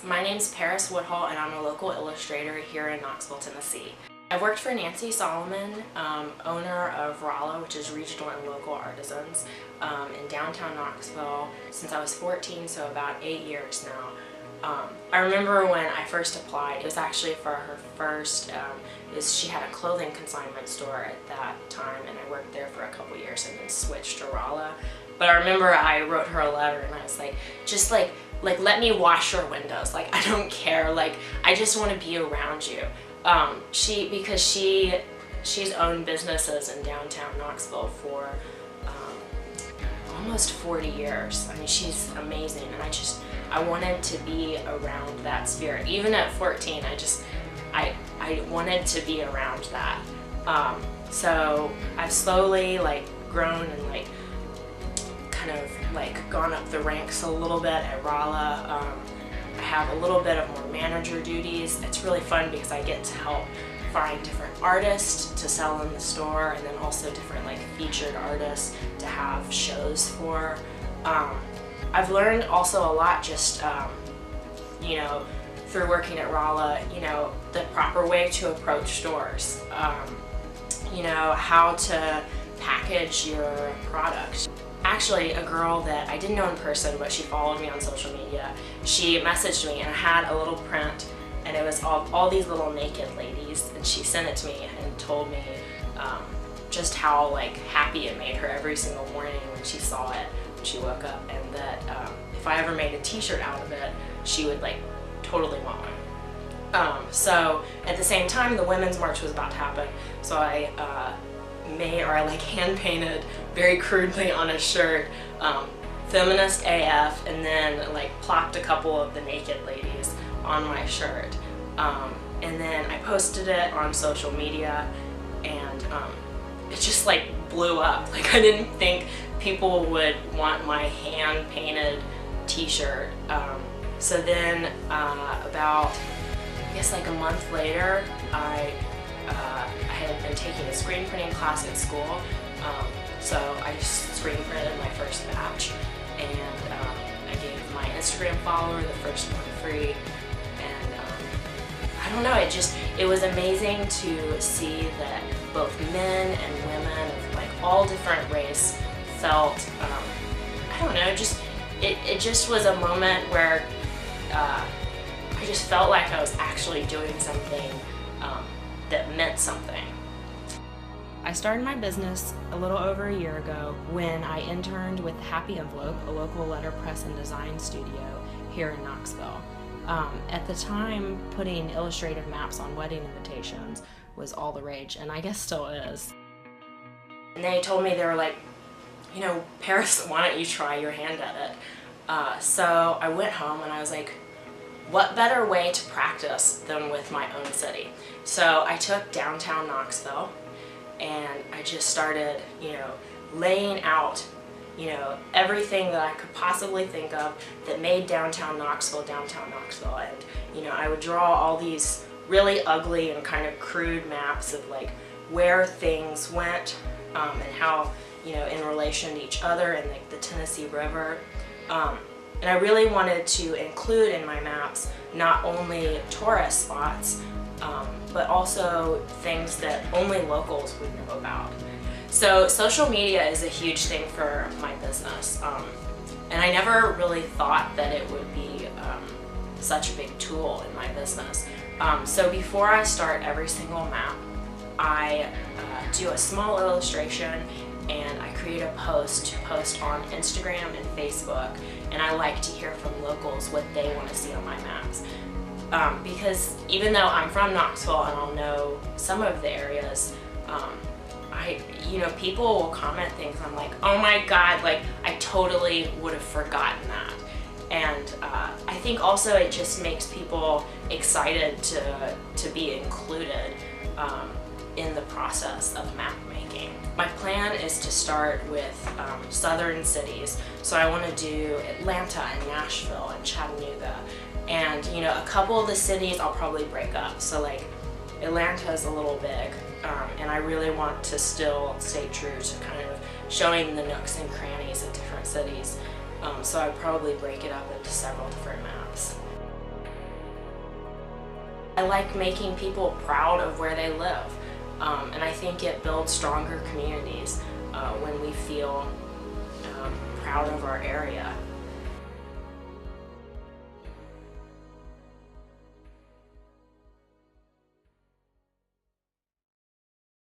My name's Woodhull and I'm a local illustrator here in Knoxville, Tennessee. I've worked for Nancy Solomon, owner of Rolla, which is regional and local artisans, in downtown Knoxville since I was 14, so about 8 years now. I remember when I first applied, it was actually for her first, she had a clothing consignment store at that time, and I worked there for a couple years and then switched to Rolla. But I remember I wrote her a letter and I was like, just like let me wash your windows, like I don't care, like I just want to be around you. Because she's owned businesses in downtown Knoxville for almost 40 years. I mean, she's amazing, and I wanted to be around that spirit. Even at 14, I wanted to be around that. So I've slowly grown and kind of gone up the ranks a little bit at Rolla. I have a little bit of more manager duties. It's really fun because I get to help find different artists to sell in the store, and then also different featured artists to have shows for. I've learned also a lot just through working at Rolla, the proper way to approach stores, how to package your product. Actually, a girl that I didn't know in person, but she followed me on social media, she messaged me and I had a little print, and it was all these little naked ladies, and she sent it to me and told me just how happy it made her every single morning when she saw it when she woke up, and that if I ever made a t-shirt out of it, she would totally want one. So at the same time, the Women's March was about to happen, so I hand painted very crudely on a shirt, feminist AF, and then plopped a couple of the naked ladies on my shirt. And then I posted it on social media, and it just blew up. I didn't think people would want my hand painted t-shirt. So then about, I guess a month later, I had been taking a screen printing class at school, so I just screen printed my first batch, and I gave my Instagram follower the first one free, and I don't know, it was amazing to see that both men and women of all different race felt, I don't know, it just was a moment where I just felt like I was actually doing something that meant something. I started my business a little over a year ago when I interned with Happy Envelope, a local letterpress and design studio here in Knoxville. At the time, putting illustrative maps on wedding invitations was all the rage, and I guess still is. And they told me, they were like, Paris, why don't you try your hand at it? So I went home and I was like, what better way to practice than with my own city? So I took downtown Knoxville and I just started, laying out, everything that I could possibly think of that made downtown Knoxville. And, I would draw all these really ugly and kind of crude maps of where things went, and how, in relation to each other, and the Tennessee River. And I really wanted to include in my maps not only tourist spots, but also things that only locals would know about. So social media is a huge thing for my business, and I never really thought that it would be such a big tool in my business. So before I start every single map, I do a small illustration, and I create a post to post on Instagram and Facebook, and I like to hear from locals what they want to see on my maps. Because even though I'm from Knoxville and I'll know some of the areas, people will comment things, I'm like, oh my God, I totally would have forgotten that. And I think also it just makes people excited to be included in the process of map making. My plan is to start with southern cities, so I want to do Atlanta and Nashville and Chattanooga, and a couple of the cities I'll probably break up. So Atlanta is a little big, and I really want to still stay true to kind of showing the nooks and crannies of different cities. So I'd probably break it up into several different maps. I like making people proud of where they live, and I think it builds stronger communities when we feel proud of our area.